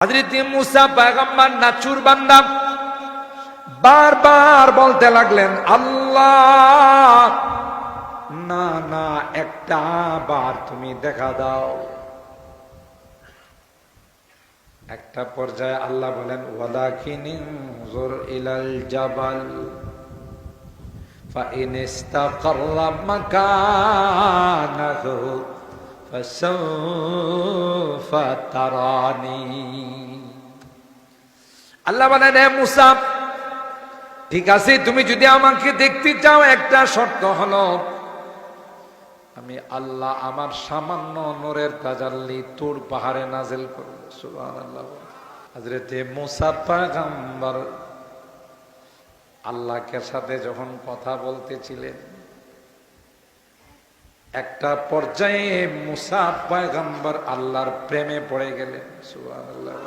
হযরত মুসা পয়গম্বর নাচুর বান্দা বারবার বলতে লাগলেন, আল্লাহ না না, একটা বার তুমি দেখা দাও। একটা পর্যায়ে আল্লাহ বলেন, ওয়ালাকিন ইনজুর ইলাল জাবাল ফাইন ইসতাকাররা মাকানাহু ফাসাউফা তারানি। আল্লাহ বলেন, হে মুসা, ঠিক আছে, তুমি যদি আমাকে দেখতে চাও, একটা শর্ত হলো আমি আল্লাহ আমার সামান্য নূরের তাজাল্লি তুর পাহাড়ে নাজিল করব। সুবহানাল্লাহ। হযরত মুসা পয়গম্বর আল্লাহকে সাথে যখন কথা বলতেছিলেন, একটা পর্যায়ে মুসা পয়গম্বর আল্লাহর প্রেমে পড়ে গেলেন। সুবহানাল্লাহ।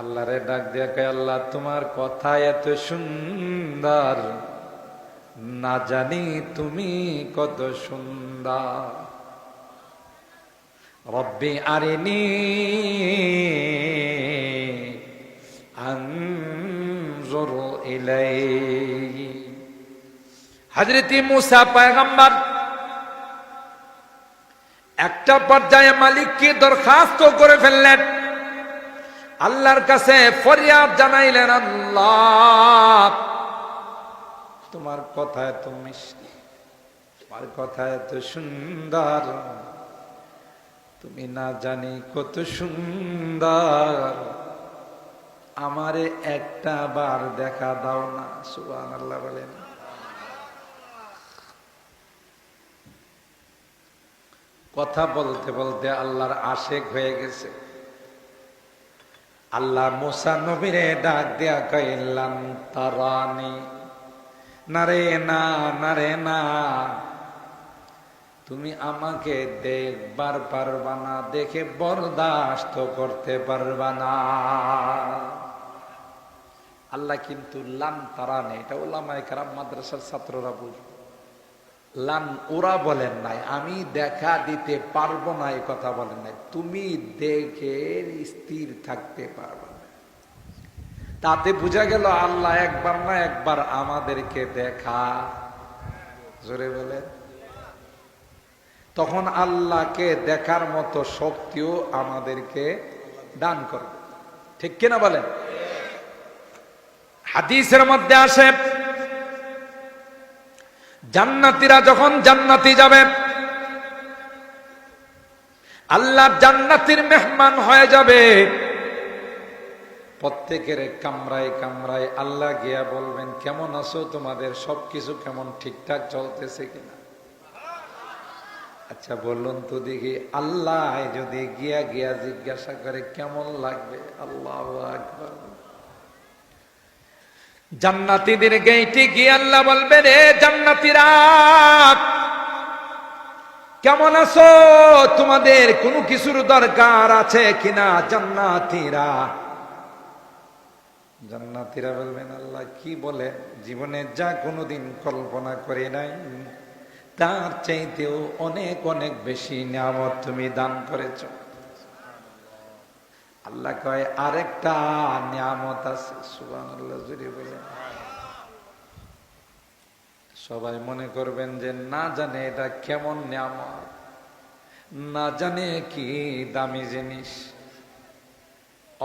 আল্লাহরে ডাক দিয়ে কয়, আল্লাহ তোমার কথা এত সুন্দর, না জানি তুমি কত সুন্দর। রব্বি আরিনি আনজুর ইলাইহি। হযরত মুসা পয়গম্বর একটা পর্যায়ে মালিককে দরখাস্ত করে ফেললেন, আল্লাহর কাছে ফরিয়াদ জানাইলেন, আল্লাহ তোমার কথা এত মিষ্টি, তোমার কথা এত সুন্দর, তুমি না জানি কত সুন্দর, আমারে একটা বার দেখা দাও না। সুবহানাল্লাহ বলেন। কথা বলতে বলতে আল্লাহর আশেক হয়ে গেছে। আল্লাহ মুসা নবীরে ডাক দেয়া কইলাম, তারানি, না রে না, না রে না, তুমি আমাকে দেখবার পারবা না, দেখে বরদাস্ত করতে পারবা না। আল্লাহ কিন্তু লান তারানি, এটা উলামায়ে কেরাম মাদ্রাসার ছাত্ররা বুঝবে। লান ওরা বলেন নাই, আমি দেখা দিতে পারবো না এই কথা বলেন নাই, তুমি দেখে স্থির থাকতে পারবে না। তাতে বোঝা গেল আল্লাহ একবার না একবার আমাদেরকে দেখা, জোরে বলেন, তখন আল্লাহকে দেখার মতো শক্তিও আমাদেরকে দান করবে। ঠিক কিনা বলেন? হাদিসের মধ্যে আসে, জান্নাতীরা যখন জান্নাতি যাবে, আল্লাহ জান্নাতীর মেহমান হয়ে যাবে, প্রত্যেকের কামরায় কামরায় আল্লাহ গিয়া বলবেন, কেমন আছো, তোমাদের সবকিছু কেমন ঠিকঠাক চলতেছে কিনা? আচ্ছা বলুন তো দেখি, আল্লাহ যদি গিয়া গিয়া জিজ্ঞাসা করে কেমন লাগবে? আল্লাহু আকবার। জান্নাতীদের গেইটে গিয়ে আল্লাহ বলবে, রে জান্নাতীরা কেমন আছো, তোমাদের কোনো কিছুর দরকার আছে কিনা? জান্নাতীরা জান্নাতীরা বলবেন, আল্লাহ কি বলে, জীবনে যা কোনোদিন কল্পনা করে নাই তার চাইতেও অনেক অনেক বেশি নিয়ামত তুমি দান করেছ। আল্লাহ কয়, আরেকটা নিয়ামত আছে। সুবহানাল্লাহ জোরে বলেন। সবাই মনে করবেন যে না জানে এটা কেমন নিয়ামত, না জানে কি দামি জিনিস,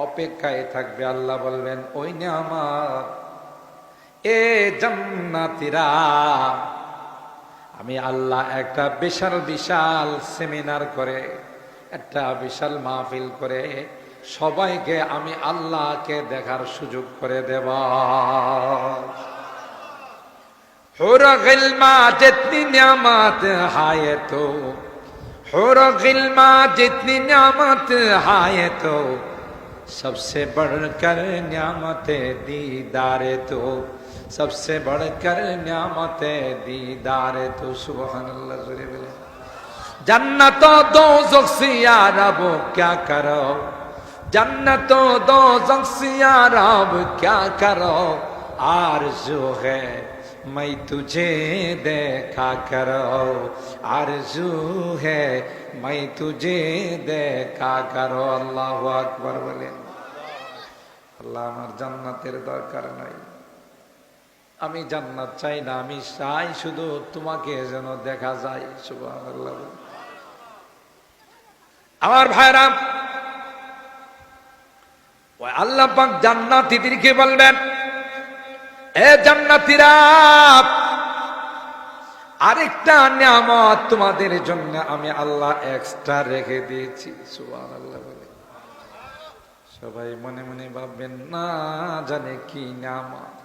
অপেক্ষায় থাকবে। আল্লাহ বলবেন, ওই নিয়ামত, এ জান্নাতীরা, আমি আল্লাহ একটা বিশাল বিশাল সেমিনার করে, একটা বিশাল মাহফিল করে সবাইকে আমি আল্লাহকে দেখার সুযোগ করে দেব। হুর গিলমা জিতনি নিয়ামত হায় তো, হুর গিলমা জিতনি নিয়ামত হায় তো, सबसे बढ़कर नियामत दीदार तो, सबसे बढ़कर नियामत दीदार तो। सुबहानल्लाह जोरे बोले। जन्नत दोज़ख से यार अब क्या करो, जन्नत दोज़ख से यार अब क्या करो, आरज़ू है मैं तुझे देखा करो आरज़ू है मैं तुझे देखा करो আল্লাহু আকবার বলেন। আল্লাহ আমার জান্নাতের দরকার নাই, আমি জান্নাত চাই না, আমি চাই শুধু তোমাকে যেন দেখা যায়। সুবহানাল্লাহ। আমার ভাইরা, ওই আল্লাহ পাক জান্নাতীদেরকে বলবেন, এ জান্নাতীরা, আরেকটা নিয়ামত তোমাদের জন্য আমি আল্লাহ এক্সট্রা রেখে দিয়েছি। সুবহানাল্লাহ বলে। সবাই মনে মনে ভাববেন না জানে কি নিয়ামত।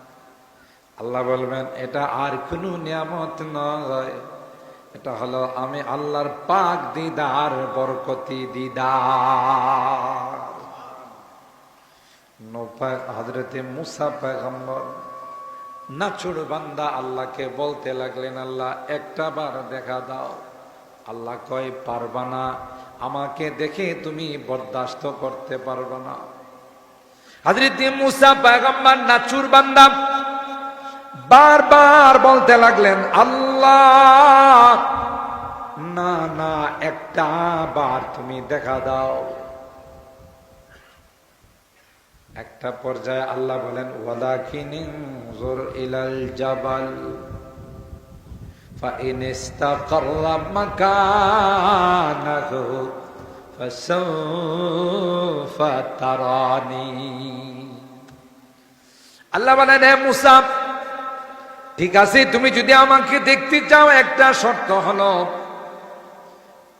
আল্লাহ বলবেন এটা আর কোনো নিয়ামত নয়, এটা হলো আমি আল্লাহর পাক দিদার, বরকতি দিদার। হযরতে মুসা পয়গম্বর নাচুর বান্দা আল্লাহকে বলতে লাগলেন, আল্লাহ একটা বার দেখা দাও। আল্লাহ কয় পারবা না, আমাকে দেখে তুমি বরদাস্ত করতে পারবা না। হযরতে মুসা পয়গম্বর নাচুর বান্দা বারবার বলতে লাগলেন, আল্লাহ না না, একটা বার তুমি দেখা দাও। একটা পর্যায়ে আল্লাহ বলেন, ওয়ালাকিন ইনজুর ইলাল জাবাল ফাইন ইসতাকাররা মাকানাহু ফাসাউফা তারানি। আল্লাহ বলেন, হে মুসা, ঠিক আছে, তুমি যদি আমাকে দেখতে চাও, একটা শর্ত হলো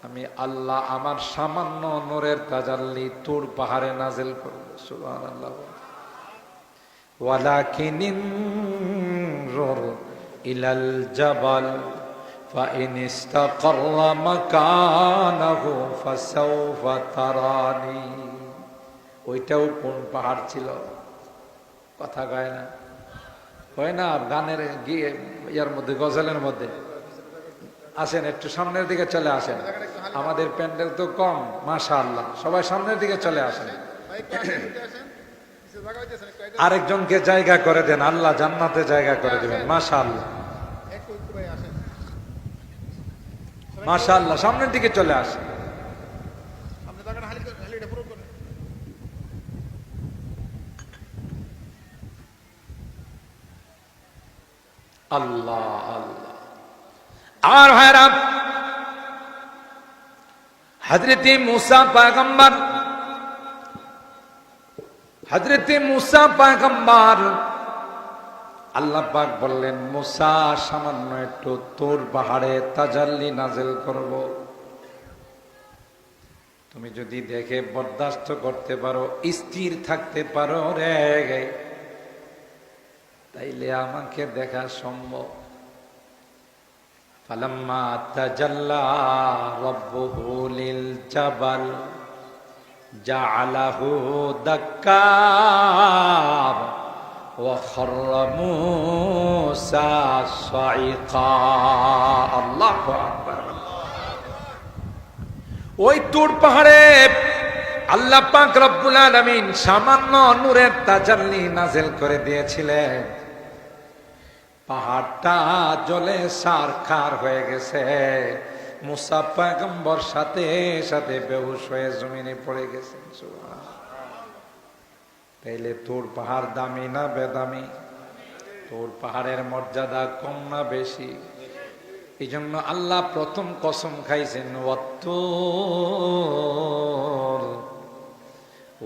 আমি আল্লাহ আমার সামান্য নূরের তাজাল্লি তুর পাহাড়ে নাজিল করব। সুবহানাল্লাহ। ওয়ালাকিন ইনজুর ইলাল জাবাল ফাইন ইসতাকাররা মাকানাহু ফাসাউফা তারানি। ওইটাও কোন পাহাড় ছিল? কথা কয় না, হয় না গানের গিয়ে ইয়ার মধ্যে, গজলের মধ্যে। আসেন একটু সামনের দিকে চলে আসেন, আমাদের প্যান্ডেল তো কম, মাশাআল্লাহ, সবাই সামনের দিকে চলে আসেন। আরেকজনকে জায়গা করে দেন, আল্লাহ জান্নাতে জায়গা করে দিবেন। মাশাআল্লাহ, মাশাআল্লাহ, সামনের দিকে চলে আসেন। আল্লাহ আল্লাহ। আমার ভাইরা, হযরতে মুসা পয়গম্বর, হযরতে মুসা পয়গম্বর, আল্লাহ পাক বললেন, মুসা সামান্য একটু তোর পাহাড়ে তাজাল্লি নাজিল করব, তুমি যদি দেখে বরদাস্ত করতে পারো, স্থির থাকতে পারো রে, তাইলে আমাকে দেখা সম্ভব। ফালাম্মা তাজাল্লা রাব্বুহু লিল জাবাল জাআলাহু দাক্কা ওয়া খাররা মূসা সাইকা। আল্লাহু আকবার। ওই তুর পাহাড়ে আল্লাহ পাক রব্বুল আলামিন সামান্য নূরের তাজাল্লি নাজিল করে দিয়েছিলেন। পাহাড়টা জ্বলে সারখার হয়ে গেছে। মুসা পয়গম্বর সাথে সাথে বেহুশ হয়ে জমিনে পড়ে গেছেন। তাইলে তোর পাহাড় দামি না বেদামি? তোর পাহাড়ের মর্যাদা কম না বেশি? এই জন্য আল্লাহ প্রথম কসম খাইছেন, ওয়াত্তুর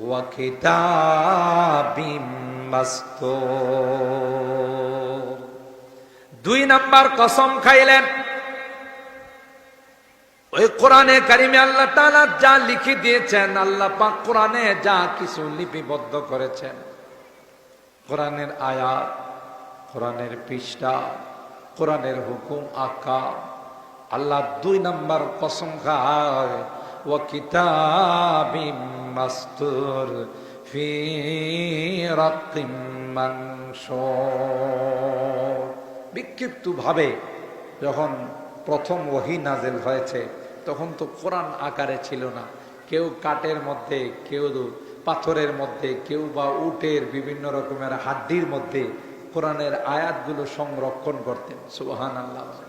ওয়া কিতাবিম মাসতুর। দুই নাম্বার কসম খাইলেন ওই কোরআনে কারিমে আল্লাহ তাআলা যা লিখে দিয়েছেন, আল্লাহ পাক কোরআনে যা কিছু লিপিবদ্ধ করেছেন, কোরআনের আয়াত, কোরআনের পৃষ্ঠা, কোরআনের হুকুম আকা, আল্লাহ দুই নাম্বার কসম খায়, ওয়া কিতাবিম মাসতুর ফি রাক্কিম মানশুর। বিক্ষিপ্ত ভাবে যখন প্রথম ওহী নাজিল হয়েছে, তখন তো কোরআন আকারে ছিল না। কেউ কাঠের মধ্যে, কেউ পাথরের মধ্যে, কেউ বা উটের বিভিন্ন রকমের হাড্ডির মধ্যে কোরআনের আয়াতগুলো সংরক্ষণ করতেন। সুবহানাল্লাহ।